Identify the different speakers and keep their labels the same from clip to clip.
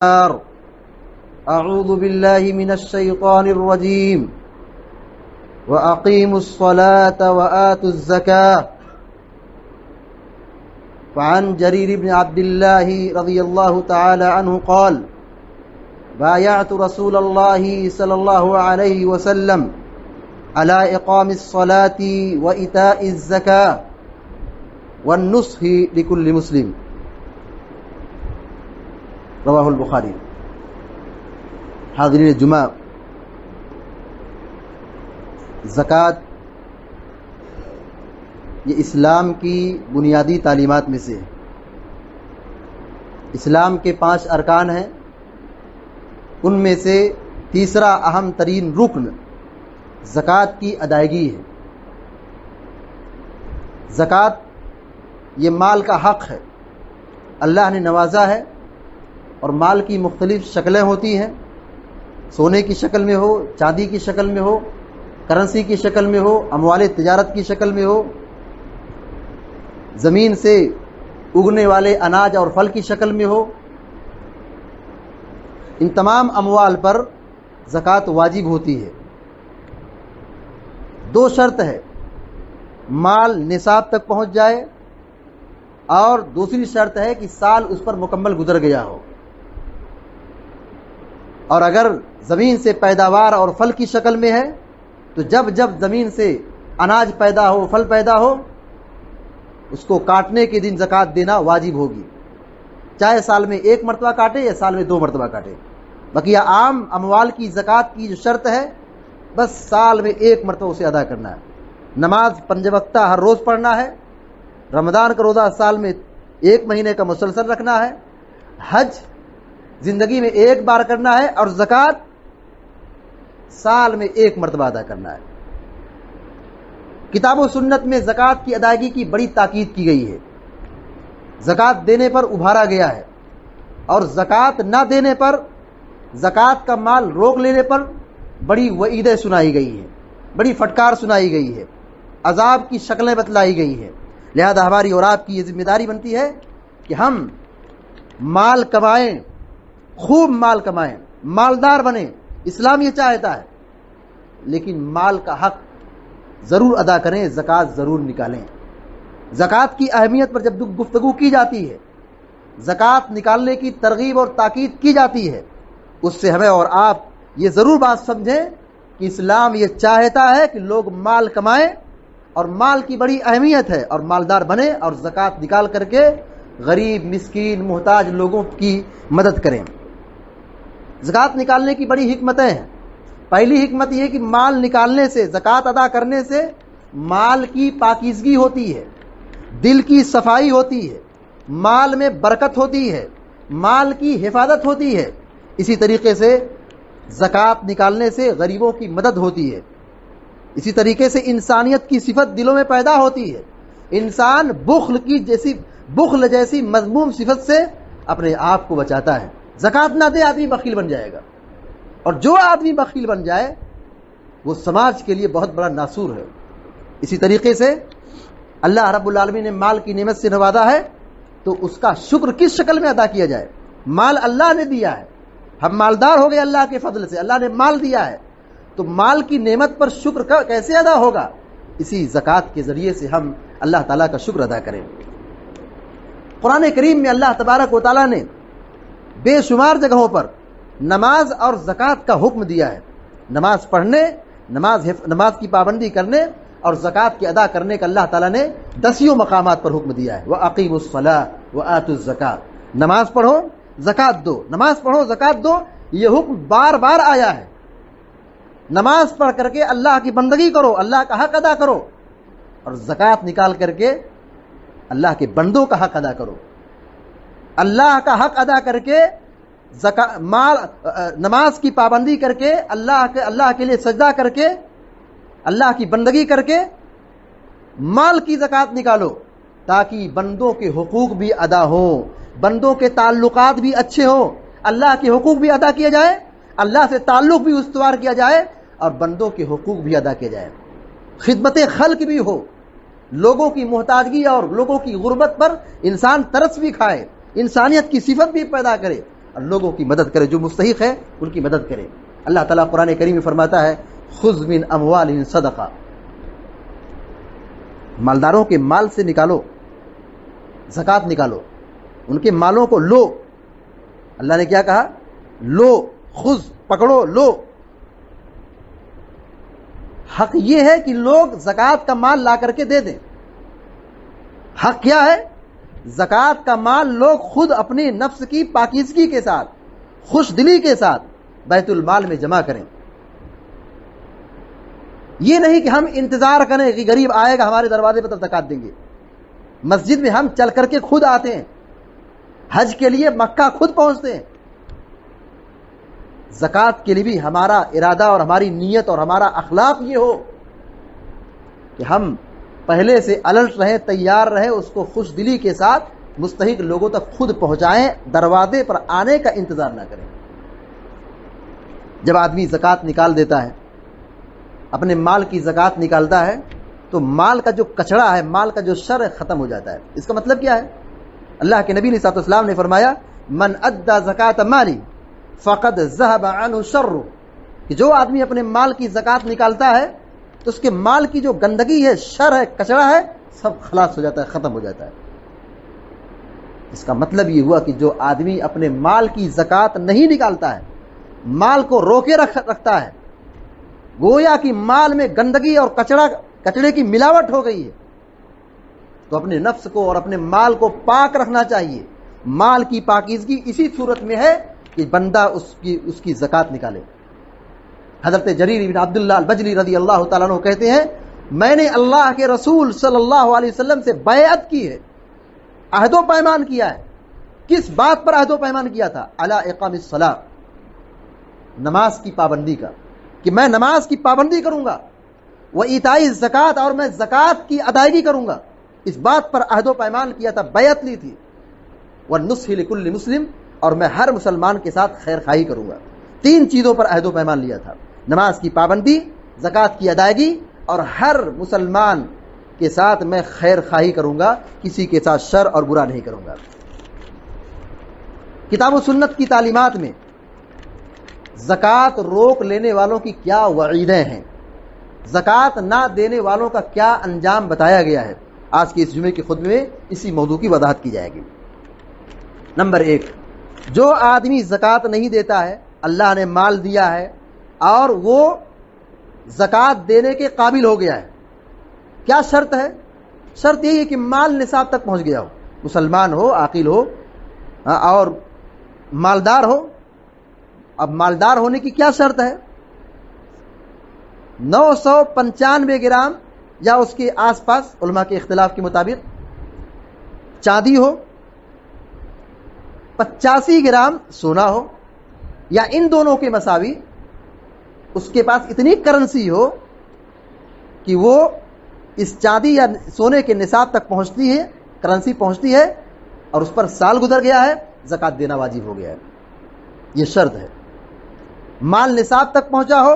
Speaker 1: أعوذ بالله من الشيطان الرجيم وأقيموا الصلاة وآتوا الزكاة فعن جرير بن عبد الله رضي الله تعالى عنه قال بايعت رسول الله صلى الله عليه وسلم على إقام الصلاة وإيتاء الزكاة والنصح لكل مسلم رواہ البخاری۔ حاضرین جمعہ، زکوٰۃ یہ اسلام کی بنیادی تعلیمات میں سے ہے۔ اسلام کے 5 ارکان ہیں، ان میں سے تیسرا اہم ترین رکن زکوٰۃ کی ادائیگی ہے۔ زکوٰۃ یہ مال کا حق ہے، اللہ نے نوازا ہے، اور مال کی مختلف شکلیں ہوتی ہیں، سونے کی شکل میں ہو، چاندی کی شکل میں ہو، کرنسی کی شکل میں ہو، اموال تجارت کی شکل میں ہو، زمین سے اگنے والے اناج اور پھل کی شکل میں ہو۔ ان تمام اموال پر زکوٰۃ واجب ہوتی ہے۔ 2 شرط ہے، مال نصاب تک پہنچ جائے، اور دوسری شرط ہے کہ سال اس پر مکمل گزر گیا ہو۔ اور اگر زمین سے پیداوار اور پھل کی شکل میں ہے تو جب جب زمین سے اناج پیدا ہو، پھل پیدا ہو، اس کو کاٹنے کے دن زکوٰۃ دینا واجب ہوگی، چاہے سال میں 1 مرتبہ کاٹے یا سال میں 2 مرتبہ کاٹے۔ بقیہ عام اموال کی زکوٰۃ کی جو شرط ہے، بس سال میں 1 مرتبہ اسے ادا کرنا ہے۔ نماز 5 وقتہ ہر روز پڑھنا ہے، رمضان کا روزہ سال میں 1 مہینے کا مسلسل رکھنا ہے، حج زندگی میں 1 بار کرنا ہے، اور زکوٰۃ سال میں 1 مرتبہ ادا کرنا ہے۔ کتاب و سنت میں زکوٰۃ کی ادائیگی کی بڑی تاکید کی گئی ہے۔ زکوٰۃ دینے پر ابھارا گیا ہے، اور زکوٰۃ نہ دینے پر، زکوٰۃ کا مال روک لینے پر بڑی وعیدیں سنائی گئی ہیں، بڑی پھٹکار سنائی گئی ہے، عذاب کی شکلیں بتلائی گئی ہیں۔ لہذا ہماری اور آپ کی یہ ذمہ داری بنتی ہے کہ ہم مال کمائیں، خوب مال کمائیں، مالدار بنیں۔ اسلام یہ چاہتا ہے، لیکن مال کا حق ضرور ادا کریں، زکوٰۃ ضرور نکالیں۔ زکوٰۃ کی اہمیت پر جب گفتگو کی جاتی ہے، زکوٰۃ نکالنے کی ترغیب اور تاکید کی جاتی ہے، اس سے ہمیں اور آپ یہ ضرور بات سمجھیں کہ اسلام یہ چاہتا ہے کہ لوگ مال کمائیں، اور مال کی بڑی اہمیت ہے، اور مالدار بنیں، اور زکوٰۃ نکال کر کے غریب، مسکین، محتاج لوگوں کی مدد کریں۔ زکوٰۃ نکالنے کی بڑی حکمتیں ہیں۔ پہلی حکمت یہ کہ مال نکالنے سے، زکوٰۃ ادا کرنے سے مال کی پاکیزگی ہوتی ہے، دل کی صفائی ہوتی ہے، مال میں برکت ہوتی ہے، مال کی حفاظت ہوتی ہے۔ اسی طریقے سے زکوٰۃ نکالنے سے غریبوں کی مدد ہوتی ہے۔ اسی طریقے سے انسانیت کی صفت دلوں میں پیدا ہوتی ہے۔ انسان بخل جیسی مذموم صفت سے اپنے آپ کو بچاتا ہے۔ زکوٰۃ نہ دے آدمی بخیل بن جائے گا، اور جو آدمی بخیل بن جائے وہ سماج کے لیے بہت بڑا ناسور ہے۔ اسی طریقے سے اللہ رب العالمین نے مال کی نعمت سے نوازا ہے، تو اس کا شکر کس شکل میں ادا کیا جائے؟ مال اللہ نے دیا ہے، ہم مالدار ہو گئے اللہ کے فضل سے، اللہ نے مال دیا ہے، تو مال کی نعمت پر شکر کیسے ادا ہوگا؟ اسی زکوٰۃ کے ذریعے سے ہم اللہ تعالیٰ کا شکر ادا کریں۔ قرآن کریم میں اللہ تبارک و تعالیٰ نے بے شمار جگہوں پر نماز اور زکوٰۃ کا حکم دیا ہے۔ نماز پڑھنے، نماز کی پابندی کرنے اور زکوٰۃ کے ادا کرنے کا اللہ تعالیٰ نے 10 مقامات پر حکم دیا ہے۔ وَأَقِيمُوا الصَّلَاةَ وَآتُوا الزَّكَاةَ، نماز پڑھو، زکوٰۃ دو، نماز پڑھو، زکوٰۃ دو، یہ حکم بار بار آیا ہے۔ نماز پڑھ کر کے اللہ کی بندگی کرو، اللہ کا حق ادا کرو، اور زکوٰۃ نکال کر کے اللہ کے بندوں کا حق ادا کرو۔ اللہ کا حق ادا کر کے نماز کی پابندی کر کے، اللہ کے لیے سجدہ کر کے، اللہ کی بندگی کر کے مال کی زکوٰۃ نکالو، تاکہ بندوں کے حقوق بھی ادا ہوں، بندوں کے تعلقات بھی اچھے ہوں، اللہ کے حقوق بھی ادا کیے جائے، اللہ سے تعلق بھی استوار کیا جائے، اور بندوں کے حقوق بھی ادا کیے جائے، خدمت خلق بھی ہو، لوگوں کی محتاجگی اور لوگوں کی غربت پر انسان ترس بھی کھائے، انسانیت کی صفت بھی پیدا کرے، اور لوگوں کی مدد کرے، جو مستحق ہے ان کی مدد کرے۔ اللہ تعالیٰ قرآن کریم میں فرماتا ہے خذ من اموالہم صدقہ، مالداروں کے مال سے نکالو، زکوٰۃ نکالو، ان کے مالوں کو لو۔ اللہ نے کیا کہا؟ لو، خذ، پکڑو، لو۔ حق یہ ہے کہ لوگ زکوٰۃ کا مال لا کر کے دے دیں۔ حق کیا ہے؟ زکوٰۃ کا مال لوگ خود اپنے نفس کی پاکیزگی کے ساتھ، خوش دلی کے ساتھ بیت المال میں جمع کریں۔ یہ نہیں کہ ہم انتظار کریں کہ غریب آئے گا ہمارے دروازے پر زکوٰۃ دیں گے۔ مسجد میں ہم چل کر کے خود آتے ہیں، حج کے لیے مکہ خود پہنچتے ہیں۔ زکوٰۃ کے لیے بھی ہمارا ارادہ اور ہماری نیت اور ہمارا اخلاق یہ ہو کہ ہم پہلے سے الرٹ رہیں، تیار رہیں، اس کو خوش دلی کے ساتھ مستحق لوگوں تک خود پہنچائیں، دروازے پر آنے کا انتظار نہ کریں۔ جب آدمی زکوٰۃ نکال دیتا ہے، اپنے مال کی زکوٰۃ نکالتا ہے، تو مال کا جو کچڑا ہے، مال کا جو شر ہے، ختم ہو جاتا ہے۔ اس کا مطلب کیا ہے؟ اللہ کے نبی علیہ الصلوۃ والسلام نے فرمایا من ادى زکوٰۃ مالی فقد ذهب عنه شر، کہ جو آدمی اپنے مال کی زکوٰۃ نکالتا ہے تو اس کے مال کی جو گندگی ہے، شر ہے، کچڑا ہے، سب خلاص ہو جاتا ہے، ختم ہو جاتا ہے۔ اس کا مطلب یہ ہوا کہ جو آدمی اپنے مال کی زکوٰۃ نہیں نکالتا ہے، مال کو روکے رکھتا ہے، گویا کہ مال میں گندگی اور کچڑے کی ملاوٹ ہو گئی ہے، تو اپنے نفس کو اور اپنے مال کو پاک رکھنا چاہیے۔ مال کی پاکیزگی اسی صورت میں ہے کہ بندہ اس کی زکوٰۃ نکالے۔ حضرت جریر بن عبداللہ البجلی رضی اللہ تعالیٰ عنہ کہتے ہیں میں نے اللہ کے رسول صلی اللہ علیہ وسلم سے بیعت کی ہے، عہد و پیمان کیا ہے۔ کس بات پر عہد و پیمان کیا تھا؟ علی اقام الصلاۃ، نماز کی پابندی کا، کہ میں نماز کی پابندی کروں گا، وہ ایتائی زکوٰۃ، اور میں زکوٰۃ کی ادائیگی کروں گا۔ اس بات پر عہد و پیمان کیا تھا، بیعت لی تھی۔ والنصح لکل مسلم، اور میں ہر مسلمان کے ساتھ خیر خواہی کروں گا۔ تین چیزوں پر عہد و پیمان لیا تھا، نماز کی پابندی، زکوٰۃ کی ادائیگی، اور ہر مسلمان کے ساتھ میں خیر خواہی کروں گا، کسی کے ساتھ شر اور برا نہیں کروں گا۔ کتاب و سنت کی تعلیمات میں زکوٰۃ روک لینے والوں کی کیا وعیدیں ہیں، زکوٰۃ نہ دینے والوں کا کیا انجام بتایا گیا ہے، آج کے اس جمعے کے خطبے میں اسی موضوع کی وضاحت کی جائے گی۔ نمبر 1، جو آدمی زکوٰۃ نہیں دیتا ہے، اللہ نے مال دیا ہے اور وہ زکوٰۃ دینے کے قابل ہو گیا ہے، کیا شرط ہے؟ شرط یہی ہے کہ مال نصاب تک پہنچ گیا ہو، مسلمان ہو، عاقل ہو اور مالدار ہو۔ اب مالدار ہونے کی کیا شرط ہے؟ 995 گرام یا اس کے آس پاس علماء کے اختلاف کے مطابق چاندی ہو، 85 گرام سونا ہو، یا ان دونوں کے مساوی اس کے پاس اتنی کرنسی ہو کہ وہ اس چاندی یا سونے کے نصاب تک پہنچتی ہے، کرنسی پہنچتی ہے، اور اس پر سال گزر گیا ہے، زکوٰۃ دینا واجب ہو گیا ہے۔ یہ شرط ہے، مال نصاب تک پہنچا ہو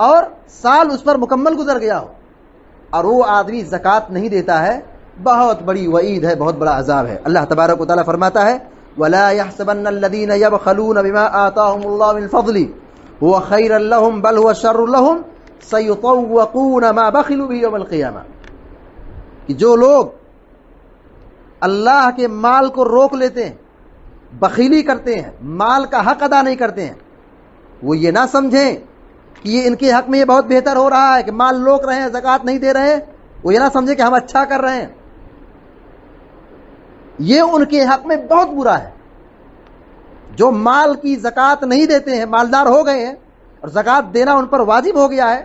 Speaker 1: اور سال اس پر مکمل گزر گیا ہو، اور وہ آدمی زکوٰۃ نہیں دیتا ہے، بہت بڑی وعید ہے، بہت بڑا عذاب ہے۔ اللہ تبارک و تعالیٰ فرماتا ہے وَلَا يَحْسَبَنَّ الَّذِينَ يَبْخَلُونَ بِمَا آتَاهُمُ اللَّهُ مِنْ فَضْلِهِ هُوَ خَيْرًا لَهُمْ بَلْ هُوَ شَرٌّ لَهُمْ سَيُطَوَّقُونَ مَا بَخِلُوا بِهِ يَوْمَ الْقِيَامَةِ، کہ جو لوگ اللہ کے مال کو روک لیتے ہیں، بخیلی کرتے ہیں، مال کا حق ادا نہیں کرتے ہیں، وہ یہ نہ سمجھیں کہ یہ ان کے حق میں یہ بہت بہتر ہو رہا ہے کہ مال روک رہے ہیں، زکوٰۃ نہیں دے رہے ہیں، وہ یہ نہ سمجھیں کہ ہم اچھا کر رہے ہیں، یہ ان کے حق میں بہت برا ہے۔ جو مال کی زکوٰۃ نہیں دیتے ہیں، مالدار ہو گئے ہیں اور زکوٰۃ دینا ان پر واجب ہو گیا ہے،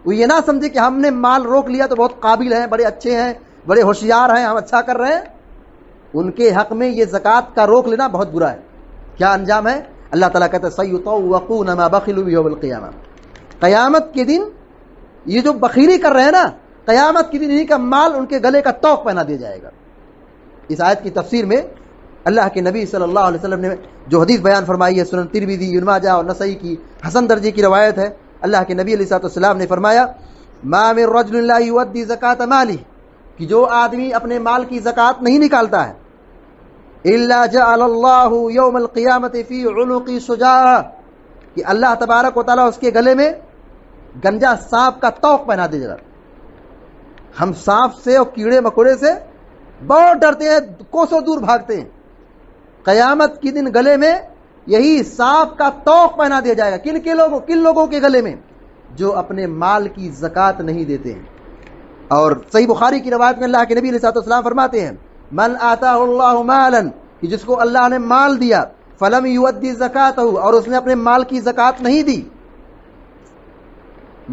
Speaker 1: وہ یہ نہ سمجھے کہ ہم نے مال روک لیا تو بہت قابل ہیں، بڑے اچھے ہیں، بڑے ہوشیار ہیں، ہم اچھا کر رہے ہیں۔ ان کے حق میں یہ زکوٰۃ کا روک لینا بہت برا ہے۔ کیا انجام ہے؟ اللہ تعالیٰ کہتا ہے سَيُطَوَّقُونَ مَا بَخِلُوا بِهِ يَوْمَ الْقِيَامَةِ، قیامت کے دن یہ جو بخیلی کر رہے ہیں نا، قیامت کے دن انہی کا مال ان کے گلے کا توق پہنا دیا جائے گا۔ اس آیت کی تفسیر میں اللہ کے نبی صلی اللہ علیہ وسلم نے جو حدیث بیان فرمائی ہے، سنن ترمذی، ابن ماجہ اور نسائی کی حسن درجے کی روایت ہے، اللہ کے نبی علیہ الصلوۃ والسلام نے فرمایا ما من رجل لا يؤدي زکاۃ مالہ، کہ جو آدمی اپنے مال کی زکوٰۃ نہیں نکالتا ہے، الا جعل اللہ یوم القیامت فی عنق شجاع، کہ اللہ تبارک و تعالیٰ اس کے گلے میں گنجا سانپ کا توق پہنا دے گا. ہم سانپ سے اور کیڑے مکوڑے سے بہت ڈرتے ہیں، کوسوں دور بھاگتے ہیں. قیامت کی دن گلے میں یہی سانپ کا توق پہنا دیا جائے گا. کن لوگوں کے گلے میں؟ جو اپنے مال کی زکوٰۃ نہیں دیتے ہیں. اور صحیح بخاری کی روایت میں اللہ کے نبی علیہ الصلوۃ والسلام فرماتے ہیں من آتاہ اللہ مالا، کہ جس کو اللہ نے مال دیا، فلم یؤدی زکاتہ، اور اس نے اپنے مال کی زکوٰۃ نہیں دی.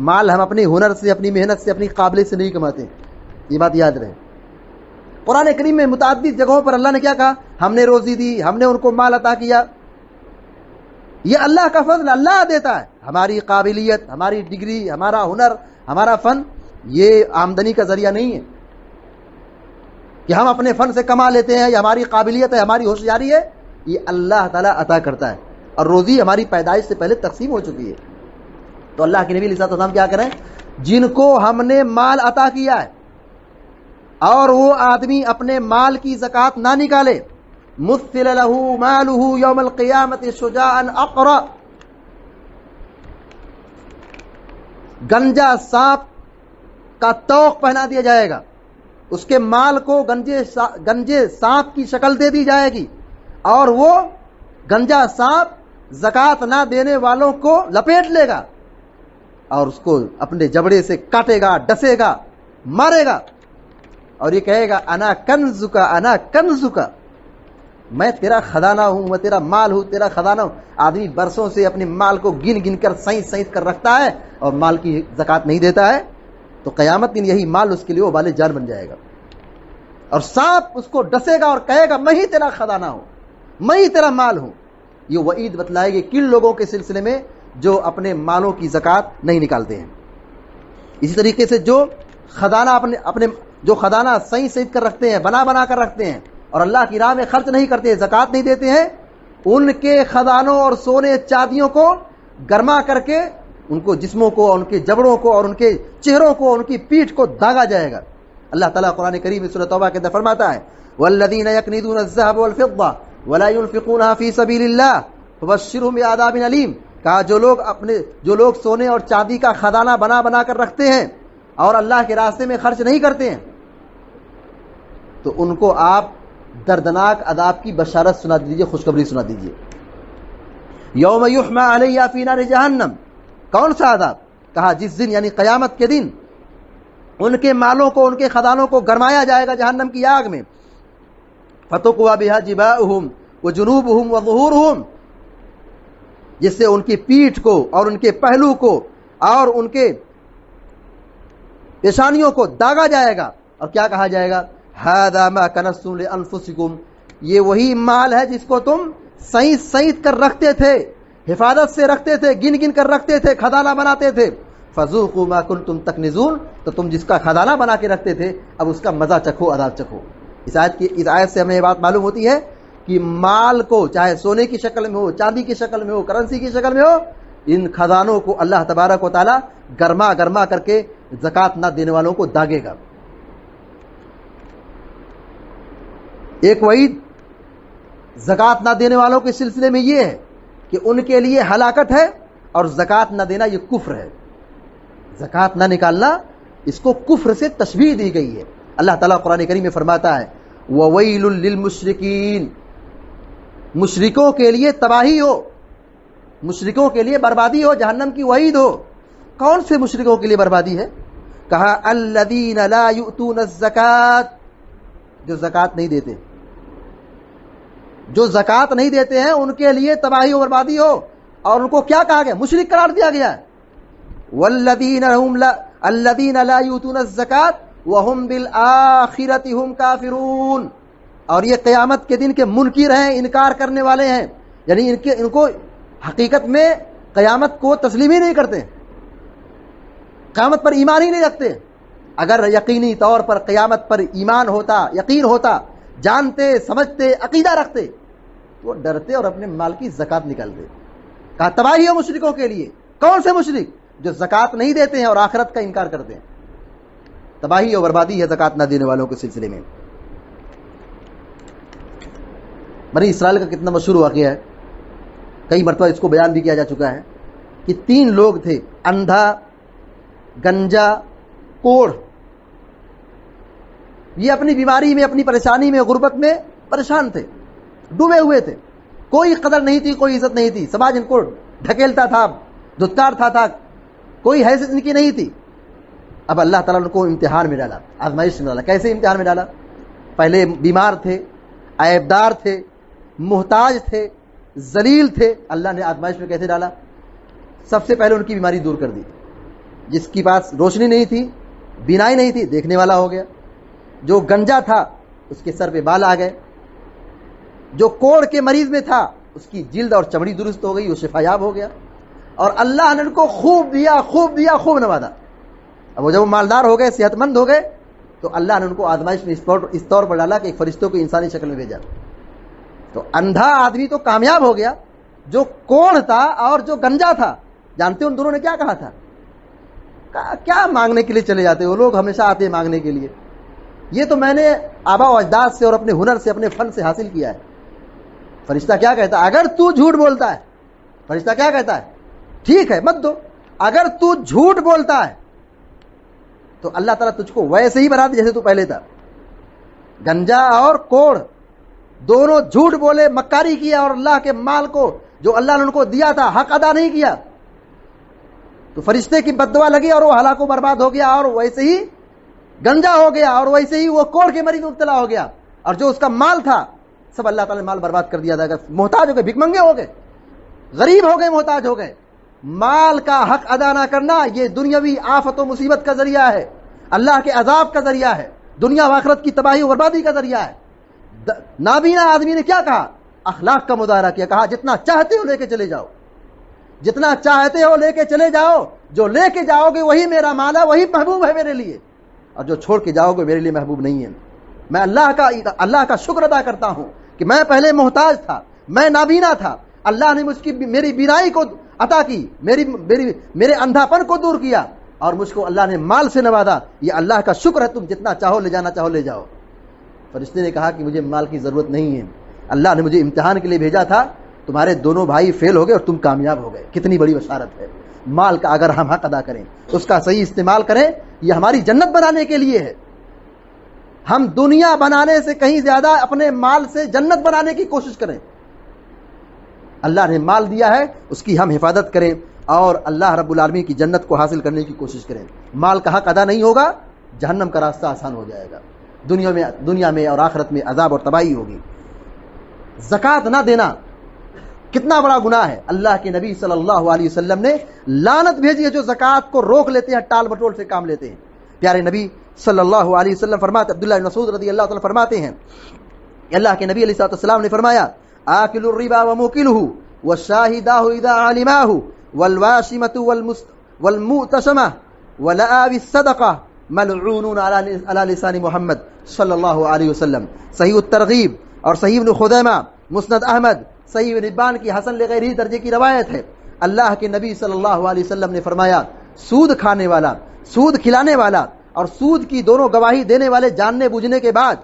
Speaker 1: مال ہم اپنے ہنر سے، اپنی محنت سے، اپنی قابلیت سے نہیں کماتے، یہ بات یاد رہے. قرآن کریم میں متعدد جگہوں پر اللہ نے کیا کہا؟ ہم نے روزی دی، ہم نے ان کو مال عطا کیا. یہ اللہ کا فضل، اللہ دیتا ہے. ہماری قابلیت، ہماری ڈگری، ہمارا ہنر، ہمارا فن یہ آمدنی کا ذریعہ نہیں ہے کہ ہم اپنے فن سے کما لیتے ہیں، یا ہماری قابلیت ہے، ہماری ہوشیاری ہے. یہ اللہ تعالیٰ عطا کرتا ہے، اور روزی ہماری پیدائش سے پہلے تقسیم ہو چکی ہے. تو اللہ کے نبی علیہ الصلوۃ والسلام کیا کریں؟ جن کو ہم نے مال عطا کیا ہے اور وہ آدمی اپنے مال کی زکوٰۃ نہ نکالے، مثل له ماله یوم القیامت شجاعا اقرا، گنجا سانپ کا توق پہنا دیا جائے گا. اس کے مال کو گنجے سانپ کی شکل دے دی جائے گی، اور وہ گنجا سانپ زکوٰۃ نہ دینے والوں کو لپیٹ لے گا اور اس کو اپنے جبڑے سے کاٹے گا، ڈسے گا، مارے گا، اور یہ کہے گا انا کنزک، انا کنزک، میں تیرا خزانہ ہوں، میں تیرا مال ہوں، تیرا خزانہ ہوں. آدمی برسوں سے اپنے مال کو گن گن کر سینت کر رکھتا ہے اور مال کی زکوٰۃ نہیں دیتا ہے، تو قیامت دن یہی مال اس کے لیے وبال جان بن جائے گا. اور سانپ اس کو ڈسے گا اور کہے گا میں ہی تیرا خزانہ ہوں، میں ہی تیرا مال ہوں. یہ وعید بتلائے گی کن لوگوں کے سلسلے میں جو اپنے مالوں کی زکوٰۃ نہیں نکالتے ہیں. اسی طریقے سے جو خزانہ سینت کر رکھتے ہیں، بنا کر رکھتے ہیں، اور اللہ کی راہ میں خرچ نہیں کرتے، زکوٰۃ نہیں دیتے ہیں، ان کے خزانوں اور سونے چاندیوں کو گرما کر کے ان کو جسموں کو، ان کے جبڑوں کو، اور ان کے چہروں کو، ان کی پیٹھ کو داغا جائے گا. اللہ تعالیٰ قرآن کریم میں سورۃ توبہ کے اندر فرماتا ہے والذین یکنزون الذهب والفضة ولا ينفقونها في سبيل الله فبشرهم بعذاب علیم. کہا جو لوگ سونے اور چاندی کا خزانہ بنا کر رکھتے ہیں اور اللہ کے راستے میں خرچ نہیں کرتے ہیں، تو ان کو آپ دردناک عذاب کی بشارت سنا دیجیے، خوشخبری سنا دیجیے. یوم یحمى علیہ فی نار جہنم، کون سا عذاب؟ کہا جس دن یعنی قیامت کے دن ان کے مالوں کو، ان کے خزانوں کو گرمایا جائے گا جہنم کی آگ میں. فتقوى بها جباؤہم وجنوبہم وظہورہم، جس سے ان کی پیٹھ کو اور ان کے پہلو کو اور ان کے پیشانیوں کو داغا جائے گا. اور کیا کہا جائے گا؟ هذا ما كنزتم لانفسکم، یہ وہی مال ہے جس کو تم سینت کر رکھتے تھے، حفاظت سے رکھتے تھے، گن کر رکھتے تھے، خزانہ بناتے تھے. فذوقوا ما کنتم تکنزون، تو تم جس کا خزانہ بنا کے رکھتے تھے اب اس کا مزہ چکھو، عذاب چکھو. اس آیت سے ہمیں یہ بات معلوم ہوتی ہے کہ مال کو چاہے سونے کی شکل میں ہو، چاندی کی شکل میں ہو، کرنسی کی شکل میں ہو، ان خزانوں کو اللہ تبارک و تعالی گرما کر کے زکوٰۃ نہ دینے والوں کو داغے گا. ایک وعید زکوٰۃ نہ دینے والوں کے سلسلے میں یہ ہے کہ ان کے لیے ہلاکت ہے، اور زکوٰۃ نہ دینا یہ کفر ہے. زکوٰۃ نہ نکالنا اس کو کفر سے تشبیہ دی گئی ہے. اللہ تعالیٰ قرآن کریم میں فرماتا ہے وَوَيْلٌ لِّلْمُشْرِكِينَ، مشرکوں کے لیے تباہی ہو، مشرکوں کے لیے بربادی ہو، جہنم کی وعید ہو. کون سے مشرکوں کے لیے بربادی ہے؟ کہا الذین لا یؤتون الزکاۃ، جو زکوٰۃ نہیں دیتے، جو زکوٰۃ نہیں دیتے ہیں ان کے لیے تباہی و بربادی ہو. اور ان کو کیا کہا گیا؟ مشرک قرار دیا گیا ہے. الذین لا یؤتون الزکاۃ وهم بالآخرۃ هم کافرون، اور یہ قیامت کے دن کے منکر ہیں، انکار کرنے والے ہیں، یعنی ان کو حقیقت میں قیامت کو تسلیم ہی نہیں کرتے، قیامت پر ایمان ہی نہیں رکھتے. اگر یقینی طور پر قیامت پر ایمان ہوتا، یقین ہوتا، جانتے سمجھتے عقیدہ رکھتے، تو وہ ڈرتے اور اپنے مال کی زکوٰۃ نکالتے. کہا تباہی ہو مشرکوں کے لیے. کون سے مشرک؟ جو زکوٰۃ نہیں دیتے ہیں اور آخرت کا انکار کرتے ہیں. تباہی اور بربادی ہے زکوٰۃ نہ دینے والوں کے سلسلے میں. بنی اسرائیل کا کتنا مشہور واقعہ ہے، کئی مرتبہ اس کو بیان بھی کیا جا چکا ہے کہ 3 لوگ تھے، اندھا، گنجا، کوڑھ. یہ اپنی بیماری میں، اپنی پریشانی میں، غربت میں پریشان تھے، ڈوبے ہوئے تھے، کوئی قدر نہیں تھی، کوئی عزت نہیں تھی، سماج ان کو ڈھکیلتا تھا، دھتکارتا تھا، کوئی حیثیت ان کی نہیں تھی. اب اللہ تعالیٰ نے ان کو امتحان میں ڈالا، آزمائش میں ڈالا. کیسے امتحان میں ڈالا؟ پہلے بیمار تھے، عیبدار تھے، محتاج تھے، ذلیل تھے. اللہ نے آزمائش میں کیسے ڈالا؟ سب سے پہلے ان کی بیماری دور کر دی. جس کے پاس روشنی نہیں تھی، بینائی نہیں تھی، دیکھنے والا ہو گیا. جو گنجا تھا اس کے سر پہ بال آ گئے. جو کوڑ کے مریض میں تھا اس کی جلد اور چمڑی درست ہو گئی، وہ شفا یاب ہو گیا. اور اللہ نے ان کو خوب دیا، خوب دیا، خوب نوازا. اب وہ جب وہ مالدار ہو گئے، صحت مند ہو گئے، تو اللہ نے ان کو آزمائش میں اس طور پر ڈالا کہ ایک فرشتوں کو انسانی شکل میں بھیجا. تو اندھا آدمی تو کامیاب ہو گیا، جو کوڑ تھا اور جو گنجا تھا، جانتے ان دونوں نے کیا کہا تھا؟ کیا مانگنے کے لیے چلے جاتے وہ لوگ، ہمیشہ آتے ہیں مانگنے کے لیے، یہ تو میں نے آبا و اجداد سے اور اپنے ہنر سے، اپنے فن سے حاصل کیا ہے. فرشتہ کیا کہتا ہے؟ اگر تو جھوٹ بولتا ہے، فرشتہ کیا کہتا ہے؟ ٹھیک ہے مت دو. اگر تو جھوٹ بولتا ہے تو اللہ تعالیٰ تجھ کو ویسے ہی بنا دے جیسے تو پہلے تھا. گنجا اور کوڑ دونوں جھوٹ بولے، مکاری کیا، اور اللہ کے مال کو جو اللہ نے ان کو دیا تھا حق ادا نہیں کیا، تو فرشتے کی بد دعا لگی اور وہ ہلاک و برباد ہو گیا، اور ویسے ہی گنجا ہو گیا، اور ویسے ہی وہ کوڑ کے مریض مبتلا ہو گیا. اور جو اس کا مال تھا سب اللہ تعالیٰ نے مال برباد کر دیا تھا. محتاج ہو گئے، بھیک منگے ہو گئے، غریب ہو گئے، محتاج ہو گئے. مال کا حق ادا نہ کرنا یہ دنیاوی آفت و مصیبت کا ذریعہ ہے، اللہ کے عذاب کا ذریعہ ہے، دنیا و آخرت کی تباہی و بربادی کا ذریعہ ہے. نابینا آدمی نے کیا کہا؟ اخلاق کا مظاہرہ کیا، کہا جتنا چاہتے ہو لے کے چلے جاؤ، جتنا چاہتے ہو لے کے چلے جاؤ، جو لے کے جاؤ گے وہی میرا مال ہے، وہی محبوب ہے میرے لیے، اور جو چھوڑ کے جاؤ گے میرے لیے محبوب نہیں ہے. میں اللہ کا شکر ادا کرتا ہوں کہ میں پہلے محتاج تھا، میں نابینا تھا، اللہ نے مجھ کی میری بینائی کو عطا کی، میرے اندھاپن کو دور کیا، اور مجھ کو اللہ نے مال سے نوازا. یہ اللہ کا شکر ہے، تم جتنا چاہو لے جانا چاہو لے جاؤ. فرشتے نے کہا کہ مجھے مال کی ضرورت نہیں ہے، اللہ نے مجھے امتحان کے لیے بھیجا تھا، تمہارے دونوں بھائی فیل ہو گئے اور تم کامیاب ہو گئے. کتنی بڑی بشارت ہے. مال کا اگر ہم حق ادا کریں، اس کا صحیح استعمال کریں، یہ ہماری جنت بنانے کے لیے ہے. ہم دنیا بنانے سے کہیں زیادہ اپنے مال سے جنت بنانے کی کوشش کریں. اللہ نے مال دیا ہے، اس کی ہم حفاظت کریں اور اللہ رب العالمین کی جنت کو حاصل کرنے کی کوشش کریں. مال کا حق ادا نہیں ہوگا، جہنم کا راستہ آسان ہو جائے گا، دنیا میں اور آخرت میں عذاب اور تباہی ہوگی. زکوٰۃ نہ دینا کتنا بڑا گناہ ہے. اللہ کے نبی صلی اللہ علیہ وسلم نے لعنت بھیجی ہے جو زکوٰۃ کو روک لیتے ہیں، ٹال مٹول سے کام لیتے ہیں. پیارے نبی صلی اللہ علیہ وسلم فرماتے، عبداللہ بن مسعود رضی اللہ تعالیٰ فرماتے ہیں، اللہ کے نبی علیہ السلام نے فرمایا، آکل الربا وموکلہ والشاہداہ اذا علماہ والواشمۃ والمؤتسمہ ولآوی الصدقہ ملعونون علی لسان محمد صلی اللہ علیہ وسلم. صحیح الترغیب اور صحیح ابن خزیمہ، مسند احمد، صحیح ابن حبان کی حسن لغیرہ درجے کی روایت ہے. اللہ کے نبی صلی اللہ علیہ وسلم نے فرمایا، سود کھانے والا، سود کھلانے والا اور سود کی دونوں گواہی دینے والے جاننے بوجھنے کے بعد،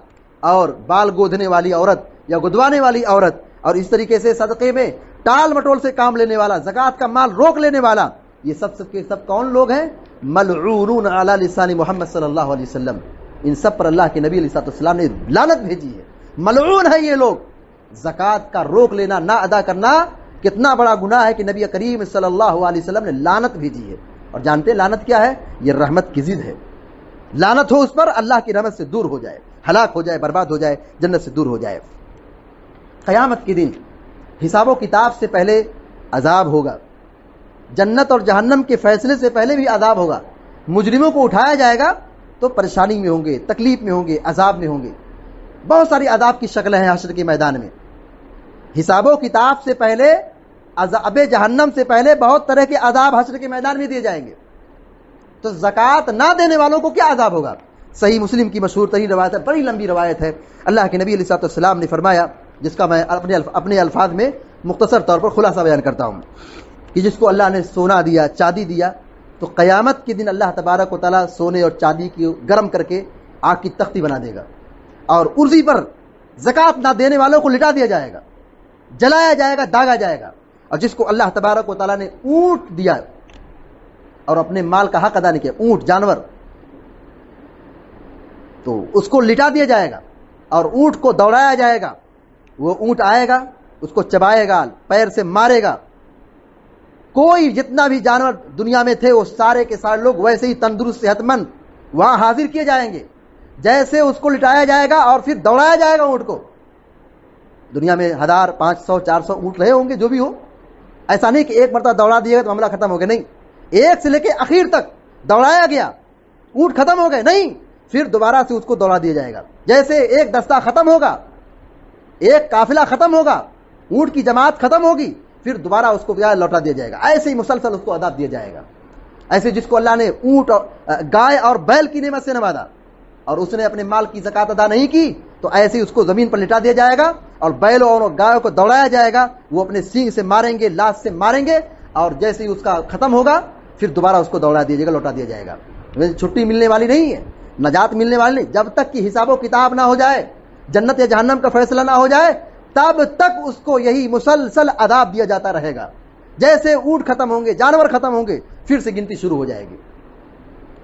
Speaker 1: اور بال گودھنے والی عورت یا گدوانے والی عورت، اور اس طریقے سے صدقے میں ٹال مٹول سے کام لینے والا، زکوٰۃ کا مال روک لینے والا، یہ سب کے سب کون لوگ ہیں؟ ملعونون علی لسان محمد صلی اللہ علیہ وسلم. ان سب پر اللہ کے نبی علیہ السلام نے لعنت بھیجی ہے. ملعون ہے یہ لوگ. زکوٰۃ کا روک لینا، نہ ادا کرنا کتنا بڑا گناہ ہے کہ نبی کریم صلی اللہ علیہ وسلم نے لعنت بھیجی ہے. اور جانتے ہیں لعنت کیا ہے؟ یہ رحمت کی ضد ہے. لعنت ہو اس پر، اللہ کی رحمت سے دور ہو جائے، ہلاک ہو جائے، برباد ہو جائے، جنت سے دور ہو جائے. قیامت کے دن حساب و کتاب سے پہلے عذاب ہوگا، جنت اور جہنم کے فیصلے سے پہلے بھی عذاب ہوگا. مجرموں کو اٹھایا جائے گا تو پریشانی میں ہوں گے، تکلیف میں ہوں گے، عذاب میں ہوں گے. بہت ساری عذاب کی شکلیں ہیں حشر کے میدان میں. حساب و کتاب سے پہلے، عذاب جہنم سے پہلے بہت طرح کے عذاب حشر کے میدان میں دیے جائیں گے. تو زکوٰۃ نہ دینے والوں کو کیا عذاب ہوگا؟ صحیح مسلم کی مشہور ترین روایت ہے، بڑی لمبی روایت ہے. اللہ کے نبی علیہ السلام نے فرمایا، جس کا میں اپنے الفاظ میں مختصر طور پر خلاصہ بیان کرتا ہوں، کہ جس کو اللہ نے سونا دیا، چاندی دیا، تو قیامت کے دن اللہ تبارک و تعالیٰ سونے اور چاندی کی گرم کر کے آگ کی تختی بنا دے گا، اور عرضی پر زکات نہ دینے والوں کو لٹا دیا جائے گا، جلایا جائے گا، داغا جائے گا۔ اور جس کو اللہ تبارک و تعالیٰ نے اونٹ دیا اور اپنے مال کا حق ادا نہیں کیا، اونٹ جانور، تو اس کو لٹا دیا جائے گا اور اونٹ کو دوڑایا جائے گا۔ وہ اونٹ آئے گا، اس کو چبائے گا، پیر سے مارے گا۔ کوئی جتنا بھی جانور دنیا میں تھے وہ سارے کے سارے لوگ ویسے ہی تندرست صحت مند وہاں حاضر کیے جائیں گے، جیسے اس کو لٹایا جائے گا اور پھر دوڑایا جائے گا اونٹ کو۔ دنیا میں 1000 500 400 اونٹ رہے ہوں گے، جو بھی ہو، ایسا نہیں کہ ایک مرتبہ دوڑا دیا گا تو معاملہ ختم ہو گیا، نہیں، ایک سے لے کے اخیر تک دوڑایا گیا، اونٹ ختم ہو گئے نہیں، پھر دوبارہ سے اس کو دوڑا دیا جائے گا۔ جیسے ایک دستہ ختم ہوگا، ایک قافلہ ختم ہوگا، اونٹ کی جماعت ختم ہوگی، پھر دوبارہ اس کو لوٹا دیا جائے گا، ایسے ہی مسلسل اس کو عذاب دیا جائے گا۔ ایسے جس کو اللہ نے اونٹ گائے اور بیل کی نعمت سے نوازا اور اس نے اپنے مال کی زکات ادا نہیں کی، تو ایسے ہی اس کو زمین پر لٹا دیا جائے گا اور بیلوں اور گایوں کو دوڑایا جائے گا، وہ اپنے سینگ سے ماریں گے، لاش سے ماریں گے، اور جیسے ہی اس کا ختم ہوگا پھر دوبارہ اس کو دوڑا دیا جائے گا، لوٹا دیا جائے گا۔ چھٹی ملنے والی نہیں ہے، نجات ملنے والی نہیں، جب تک کہ حساب و کتاب نہ ہو جائے، جنت یا جہنم کا فیصلہ نہ ہو جائے، تب تک اس کو یہی مسلسل عذاب دیا جاتا رہے گا۔ جیسے اونٹ ختم ہوں گے، جانور ختم ہوں گے، پھر سے گنتی شروع ہو جائے گی۔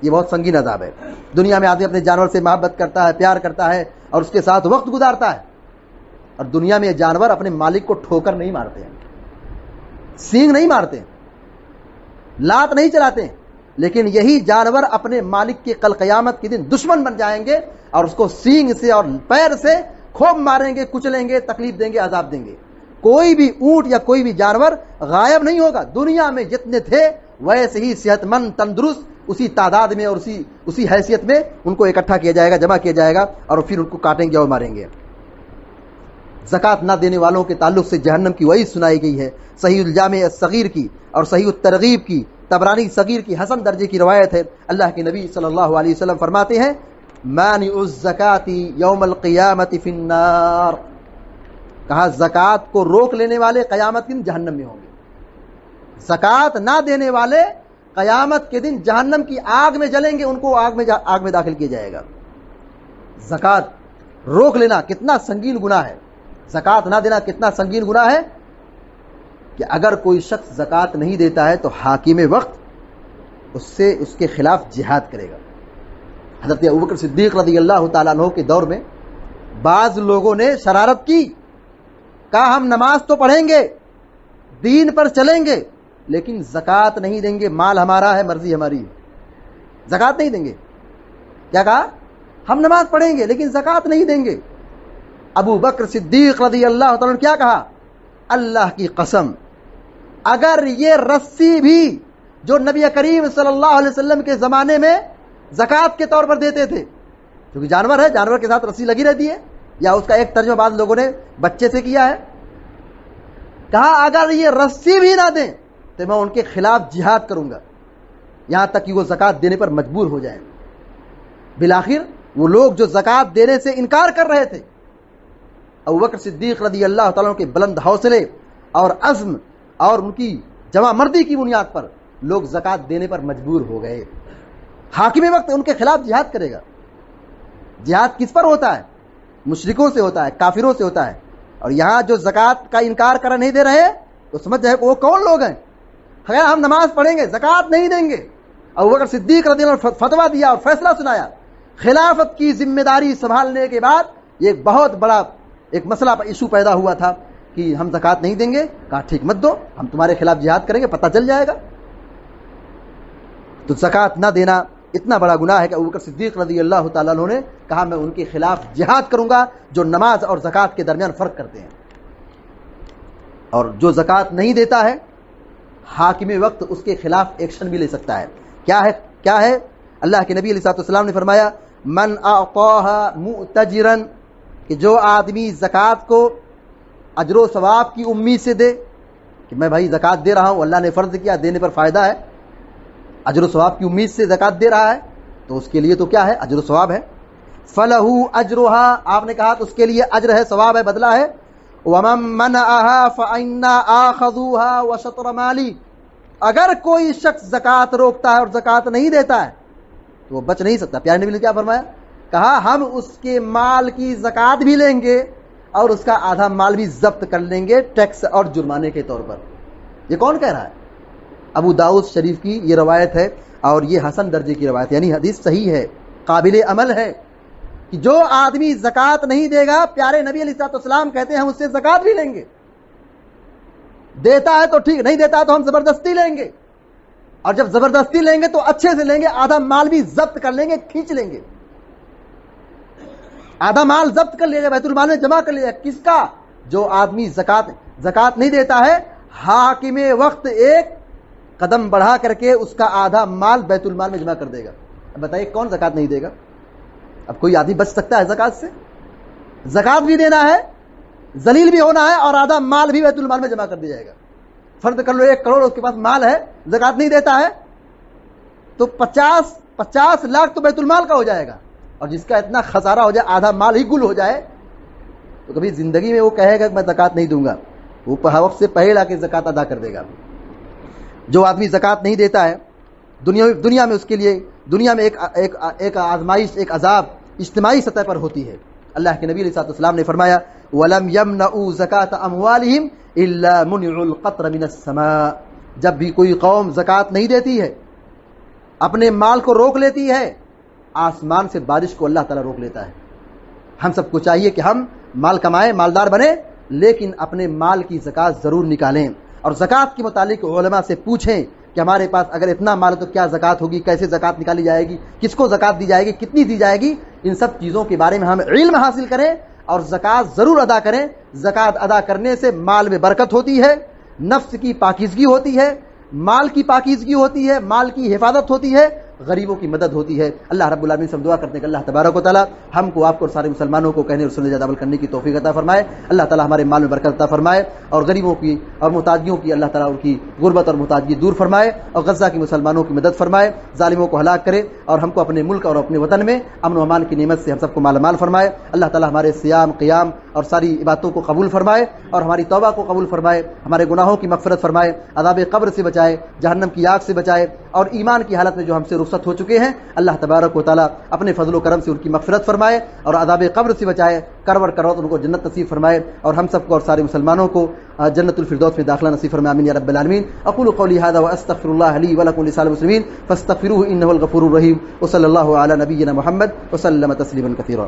Speaker 1: یہ بہت سنگین عذاب ہے۔ دنیا میں آدمی اپنے جانور سے محبت کرتا ہے، پیار کرتا ہے اور اس کے ساتھ وقت گزارتا ہے، اور دنیا میں جانور اپنے مالک کو ٹھوکر نہیں مارتے ہیں، سینگ نہیں مارتے ہیں، لات نہیں چلاتے ہیں، لیکن یہی جانور اپنے مالک کے کل قیامت کے دن دشمن بن جائیں گے اور اس کو سینگ سے اور پیر سے خوب ماریں گے، کچلیں گے، تکلیف دیں گے، عذاب دیں گے۔ کوئی بھی اونٹ یا کوئی بھی جانور غائب نہیں ہوگا، دنیا میں جتنے تھے ویسے ہی صحت مند، تندرست، اسی تعداد میں اور اسی حیثیت میں ان کو اکٹھا کیا جائے گا، جمع کیا جائے گا، اور پھر ان کو کاٹیں گے اور ماریں گے۔ زکات نہ دینے والوں کے تعلق سے جہنم کی وعید سنائی گئی ہے۔ صحیح الجامع الصغیر کی اور صحیح الترغیب کی، طبرانی صغیر کی حسن درجے کی روایت ہے۔ اللہ کے نبی صلی اللہ علیہ وسلم فرماتے ہیں، مانع الزکاۃ یوم القیامۃ فی النار، کہا زکات کو روک لینے والے قیامت کے دن جہنم میں ہوں گے۔ زکات نہ دینے والے قیامت کے دن جہنم کی آگ میں جلیں گے، ان کو آگ میں داخل کیا جائے گا۔ زکات روک لینا کتنا سنگین گناہ ہے، زکات نہ دینا کتنا سنگین گناہ ہے کہ اگر کوئی شخص زکات نہیں دیتا ہے تو حاکم وقت اس کے خلاف جہاد کرے گا۔ حضرت ابوبکر صدیق رضی اللہ تعالیٰ عنہ کے دور میں بعض لوگوں نے شرارت کی، کہا ہم نماز تو پڑھیں گے، دین پر چلیں گے، لیکن زکات نہیں دیں گے، مال ہمارا ہے، مرضی ہماری ہے، زکات نہیں دیں گے۔ کیا کہا؟ ہم نماز پڑھیں گے لیکن زکات نہیں دیں گے۔ ابو بکر صدیق رضی اللہ تعالیٰ نے کیا کہا؟ اللہ کی قسم، اگر یہ رسی بھی جو نبی کریم صلی اللہ علیہ وسلم کے زمانے میں زکات کے طور پر دیتے تھے، کیونکہ جانور ہے، جانور کے ساتھ رسی لگی رہتی ہے، یا اس کا ایک ترجمہ بعض لوگوں نے بچے سے کیا ہے، کہا اگر یہ رسی بھی نہ دیں تو میں ان کے خلاف جہاد کروں گا، یہاں تک کہ وہ زکات دینے پر مجبور ہو جائیں۔ بالآخر وہ لوگ جو زکات دینے سے انکار کر رہے تھے، ابوبکر صدیق رضی اللہ تعالیٰ کے بلند حوصلے اور عزم اور ان کی جمع مردی کی بنیاد پر لوگ زکات دینے پر مجبور ہو گئے۔ حاکم وقت ان کے خلاف جہاد کرے گا۔ جہاد کس پر ہوتا ہے؟ مشرکوں سے ہوتا ہے، کافروں سے ہوتا ہے۔ اور یہاں جو زکات کا انکار کر نہیں دے رہے تو سمجھ جائے کہ وہ کون لوگ ہیں؟ خیر ہم نماز پڑھیں گے، زکات نہیں دیں گے۔ ابوبکر صدیق رضی اللہ عنہ فتویٰ دیا اور فیصلہ سنایا۔ خلافت کی ذمہ داری سنبھالنے کے بعد ایک بہت بڑا ایک مسئلہ ایشو پیدا ہوا تھا کہ ہم زکات نہیں دیں گے، کہا ٹھیک مت دو، ہم تمہارے خلاف جہاد کریں گے، پتہ چل جائے گا۔ تو زکات نہ دینا اتنا بڑا گناہ ہے کہ ابوبکر صدیق رضی اللہ تعالیٰ عنہ نے کہا میں ان کے خلاف جہاد کروں گا جو نماز اور زکات کے درمیان فرق کرتے ہیں۔ اور جو زکات نہیں دیتا ہے حاکم وقت اس کے خلاف ایکشن بھی لے سکتا ہے۔ کیا ہے؟ اللہ کے نبی علیہ الصلوۃ والسلام نے فرمایا من اعطاها مؤتجرا، کہ جو آدمی زکات کو اجر و ثواب کی امید سے دے کہ میں بھائی زکات دے رہا ہوں، اللہ نے فرض کیا، دینے پر فائدہ ہے، اجر و ثواب کی امید سے زکات دے رہا ہے تو اس کے لیے تو کیا ہے؟ اجر و ثواب ہے۔ فَلَهُ أَجْرُهَا، آپ نے کہا تو اس کے لیے اجر ہے، ثواب ہے، بدلہ ہے۔ وَمَن مَنَعَهَا فَإِنَّا آخَذُوهَا وَشَطْرَ مَالِي، اگر کوئی شخص زکات روکتا ہے اور زکات نہیں دیتا ہے تو وہ بچ نہیں سکتا۔ پیارے نبی نے کیا فرمایا؟ کہا ہم اس کے مال کی زکات بھی لیں گے اور اس کا آدھا مال بھی ضبط کر لیں گے ٹیکس اور جرمانے کے طور پر۔ یہ کون کہہ رہا ہے؟ ابو داؤد شریف کی یہ روایت ہے، اور یہ حسن درجے کی روایت، یعنی حدیث صحیح ہے، قابل عمل ہے، کہ جو آدمی زکوٰۃ نہیں دے گا، پیارے نبی علیہ الصلوۃ والسلام کہتے ہیں ہم اس سے زکوٰۃ بھی لیں گے، دیتا ہے تو ٹھیک، نہیں دیتا تو ہم زبردستی لیں گے، اور جب زبردستی لیں گے تو اچھے سے لیں گے، آدھا مال بھی ضبط کر لیں گے، کھینچ لیں گے، آدھا مال ضبط کر لیا جائے، بیت المال میں جمع کر لیا جائے۔ کس کا؟ جو آدمی زکوٰۃ نہیں دیتا ہے، حاکم وقت ایک قدم بڑھا کر کے اس کا آدھا مال بیت المال میں جمع کر دے گا۔ اب بتائیے کون زکوٰۃ نہیں دے گا؟ اب کوئی آدمی بچ سکتا ہے زکوٰۃ سے؟ زکوٰۃ بھی دینا ہے، ذلیل بھی ہونا ہے، اور آدھا مال بھی بیت المال میں جمع کر دیا جائے گا۔ فرض کر لو 1 کروڑ اس کے پاس مال ہے، زکوٰۃ نہیں دیتا ہے، تو 50 لاکھ تو بیت المال کا ہو جائے گا، اور جس کا اتنا خسارہ ہو جائے، آدھا مال ہی گل ہو جائے، تو کبھی زندگی میں وہ کہے گا کہ میں زکوٰۃ نہیں دوں گا، وہ وقت سے پہلے آ کے زکوٰۃ ادا کر دے گا۔ جو آدمی زکوٰۃ نہیں دیتا ہے، دنیا میں اس کے لیے دنیا میں ایک آزمائش، ایک عذاب اجتماعی سطح پر ہوتی ہے۔ اللہ کے نبی علیہ الصلوۃ والسلام نے فرمایا وَلَمْ يَمْنَعُوا زَكَاةَ أَمْوَالِهِمْ إِلَّا مُنِعُوا الْقَطْرَ مِنَ السَّمَاءِ، جب بھی کوئی قوم زکوٰۃ نہیں دیتی ہے، اپنے مال کو روک لیتی ہے، آسمان سے بارش کو اللہ تعالیٰ روک لیتا ہے۔ ہم سب کو چاہیے کہ ہم مال کمائیں، مالدار بنیں، لیکن اپنے مال کی زکوٰۃ ضرور نکالیں، اور زکوٰۃ کے متعلق علماء سے پوچھیں کہ ہمارے پاس اگر اتنا مال ہے تو کیا زکوٰۃ ہوگی، کیسے زکوٰۃ نکالی جائے گی، کس کو زکوٰۃ دی جائے گی، کتنی دی جائے گی، ان سب چیزوں کے بارے میں ہم علم حاصل کریں اور زکوٰۃ ضرور ادا کریں۔ زکوٰۃ ادا کرنے سے مال میں برکت ہوتی ہے، نفس کی پاکیزگی ہوتی ہے، مال کی پاکیزگی ہوتی ہے، مال کی حفاظت ہوتی ہے، غریبوں کی مدد ہوتی ہے۔ اللہ رب العالمین سے ہم دعا کرتے ہیں کہ اللہ تبارک و تعالیٰ ہم کو، آپ کو اور سارے مسلمانوں کو کہنے اور سننے زیادہ عمل کرنے کی توفیق عطا فرمائے۔ اللہ تعالیٰ ہمارے مال میں برکت عطا فرمائے، اور غریبوں کی اور محتاجیوں کی اللہ تعالیٰ ان کی غربت اور محتاجگی دور فرمائے، اور غزہ کی مسلمانوں کی مدد فرمائے، ظالموں کو ہلاک کرے، اور ہم کو اپنے ملک اور اپنے وطن میں امن و امان کی نعمت سے ہم سب کو مالا مال فرمائے۔ اللہ تعالیٰ ہمارے صیام، قیام اور ساری عبادتوں کو قبول فرمائے، اور ہماری توبہ کو قبول فرمائے، ہمارے گناہوں کی مغفرت فرمائے، عذاب قبر سے بچائے، جہنم کی آگ سے بچائے، اور ایمان کی حالت میں جو ہم سے رخصت ہو چکے ہیں اللہ تبارک و تعالیٰ اپنے فضل و کرم سے ان کی مغفرت فرمائے، اور عذاب قبر سے بچائے، کروڑ ان کو جنت نصیب فرمائے، اور ہم سب کو اور سارے مسلمانوں کو جنت الفردوس میں داخلہ نصیب فرمائے، آمین یا رب العالمین۔ اقول قولی هذا واستغفر الله لي ولكم ولسائر المسلمين فاستغفروه انه الغفور الرحيم، وصلى الله على نبينا محمد وسلم تسليما كثيرا۔